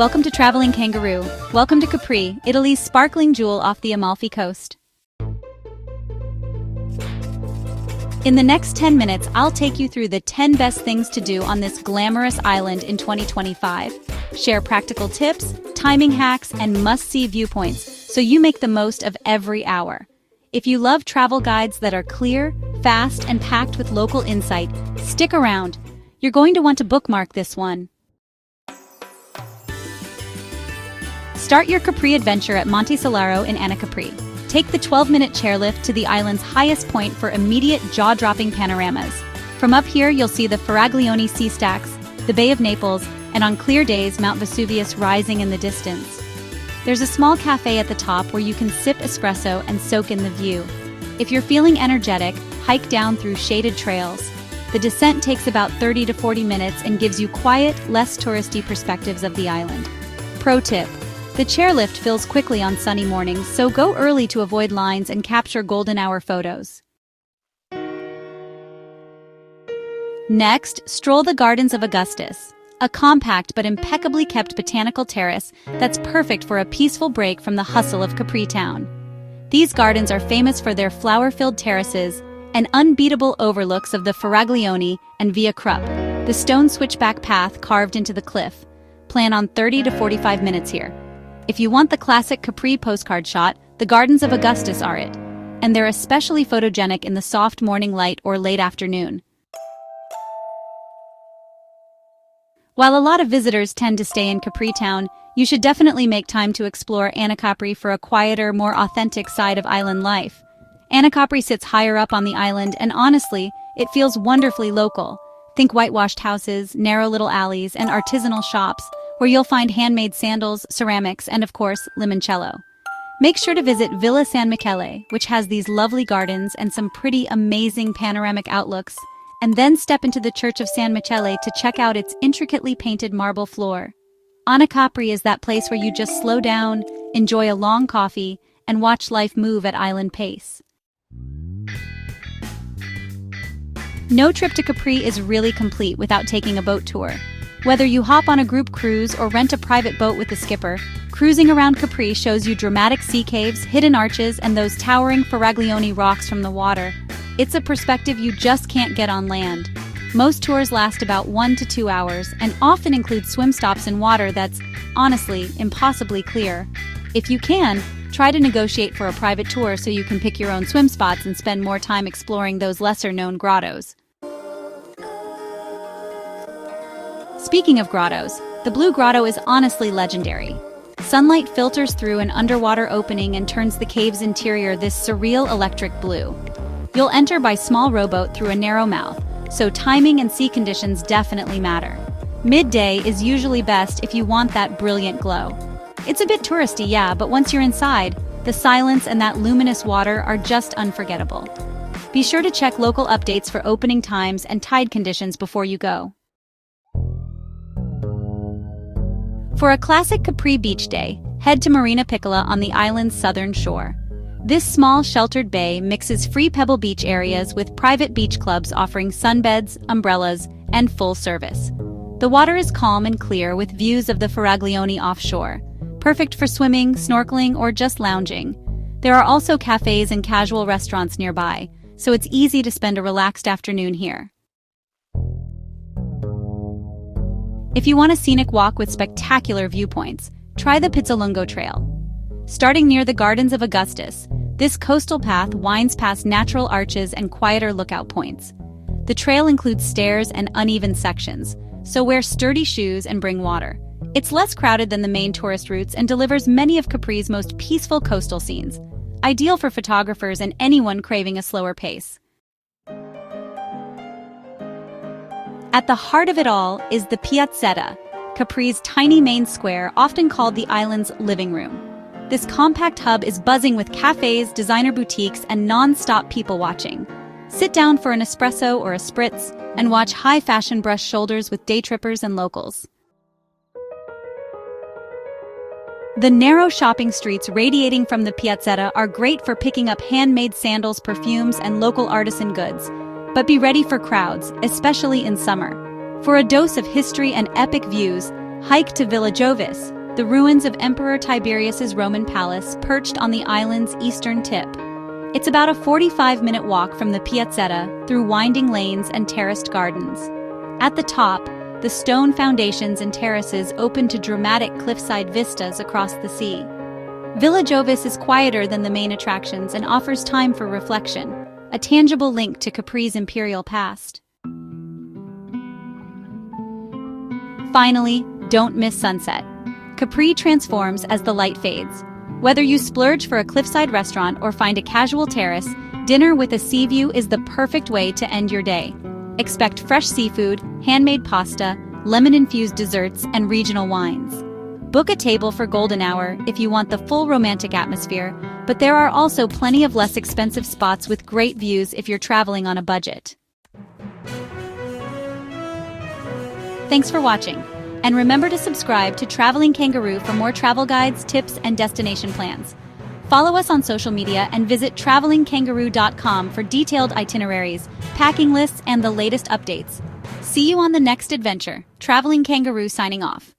Welcome to Traveling Kangaroo. Welcome to Capri, Italy's sparkling jewel off the Amalfi Coast. In the next 10 minutes, I'll take you through the 10 best things to do on this glamorous island in 2025. Share practical tips, timing hacks, and must-see viewpoints so you make the most of every hour. If you love travel guides that are clear, fast, and packed with local insight, stick around. You're going to want to bookmark this one. Start your Capri adventure at Monte Solaro in Anacapri. Take the 12-minute chairlift to the island's highest point for immediate jaw-dropping panoramas. From up here, you'll see the Faraglioni sea stacks, the Bay of Naples, and on clear days, Mount Vesuvius rising in the distance. There's a small cafe at the top where you can sip espresso and soak in the view. If you're feeling energetic, hike down through shaded trails. The descent takes about 30 to 40 minutes and gives you quiet, less touristy perspectives of the island. Pro tip: the chairlift fills quickly on sunny mornings, so go early to avoid lines and capture golden hour photos. Next, stroll the gardens of Augustus, a compact but impeccably kept botanical terrace that's perfect for a peaceful break from the hustle of Capri town. These gardens are famous for their flower-filled terraces and unbeatable overlooks of the Faraglioni and Via Krupp, the stone switchback path carved into the cliff. Plan on 30 to 45 minutes here. If you want the classic Capri postcard shot, the Gardens of Augustus are it, and they're especially photogenic in the soft morning light or late afternoon. While a lot of visitors tend to stay in Capri town, you should definitely make time to explore Anacapri for a quieter, more authentic side of island life. Anacapri sits higher up on the island, and honestly, it feels wonderfully local. Think whitewashed houses, narrow little alleys, and artisanal shops, where you'll find handmade sandals, ceramics, and of course, limoncello. Make sure to visit Villa San Michele, which has these lovely gardens and some pretty amazing panoramic outlooks, and then step into the Church of San Michele to check out its intricately painted marble floor. Anacapri is that place where you just slow down, enjoy a long coffee, and watch life move at island pace. No trip to Capri is really complete without taking a boat tour. Whether you hop on a group cruise or rent a private boat with a skipper, cruising around Capri shows you dramatic sea caves, hidden arches, and those towering Faraglioni rocks from the water. It's a perspective you just can't get on land. Most tours last about 1 to 2 hours and often include swim stops in water that's, honestly, impossibly clear. If you can, try to negotiate for a private tour so you can pick your own swim spots and spend more time exploring those lesser-known grottos. Speaking of grottos, the Blue Grotto is honestly legendary. Sunlight filters through an underwater opening and turns the cave's interior this surreal electric blue. You'll enter by small rowboat through a narrow mouth, so timing and sea conditions definitely matter. Midday is usually best if you want that brilliant glow. It's a bit touristy, yeah, but once you're inside, the silence and that luminous water are just unforgettable. Be sure to check local updates for opening times and tide conditions before you go. For a classic Capri beach day, head to Marina Piccola on the island's southern shore. This small, sheltered bay mixes free pebble beach areas with private beach clubs offering sunbeds, umbrellas, and full service. The water is calm and clear with views of the Faraglioni offshore, perfect for swimming, snorkeling, or just lounging. There are also cafes and casual restaurants nearby, so it's easy to spend a relaxed afternoon here. If you want a scenic walk with spectacular viewpoints, try the Pizzolungo Trail. Starting near the Gardens of Augustus, this coastal path winds past natural arches and quieter lookout points. The trail includes stairs and uneven sections, so wear sturdy shoes and bring water. It's less crowded than the main tourist routes and delivers many of Capri's most peaceful coastal scenes, ideal for photographers and anyone craving a slower pace. At the heart of it all is the Piazzetta, Capri's tiny main square, often called the island's living room. This compact hub is buzzing with cafes, designer boutiques, and non-stop people watching. Sit down for an espresso or a spritz and watch high-fashion brush shoulders with day trippers and locals. The narrow shopping streets radiating from the Piazzetta are great for picking up handmade sandals, perfumes, and local artisan goods. But be ready for crowds, especially in summer. For a dose of history and epic views, Hike to Villa Jovis, the ruins of Emperor Tiberius's Roman palace perched on the island's eastern tip. It's about a 45-minute walk from the Piazzetta through winding lanes and terraced gardens. At the top, the stone foundations and terraces open to dramatic cliffside vistas across the sea. Villa Jovis is quieter than the main attractions and offers time for reflection, a tangible link to Capri's imperial past. Finally, don't miss sunset. Capri transforms as the light fades. Whether you splurge for a cliffside restaurant or find a casual terrace, dinner with a sea view is the perfect way to end your day. Expect fresh seafood, handmade pasta, lemon-infused desserts, and regional wines. Book a table for golden hour if you want the full romantic atmosphere, but there are also plenty of less expensive spots with great views if you're traveling on a budget. Thanks for watching, and remember to subscribe to Traveling Kangaroo for more travel guides, tips, and destination plans. Follow us on social media and visit travelingkangaroo.com for detailed itineraries, packing lists, and the latest updates. See you on the next adventure. Traveling Kangaroo signing off.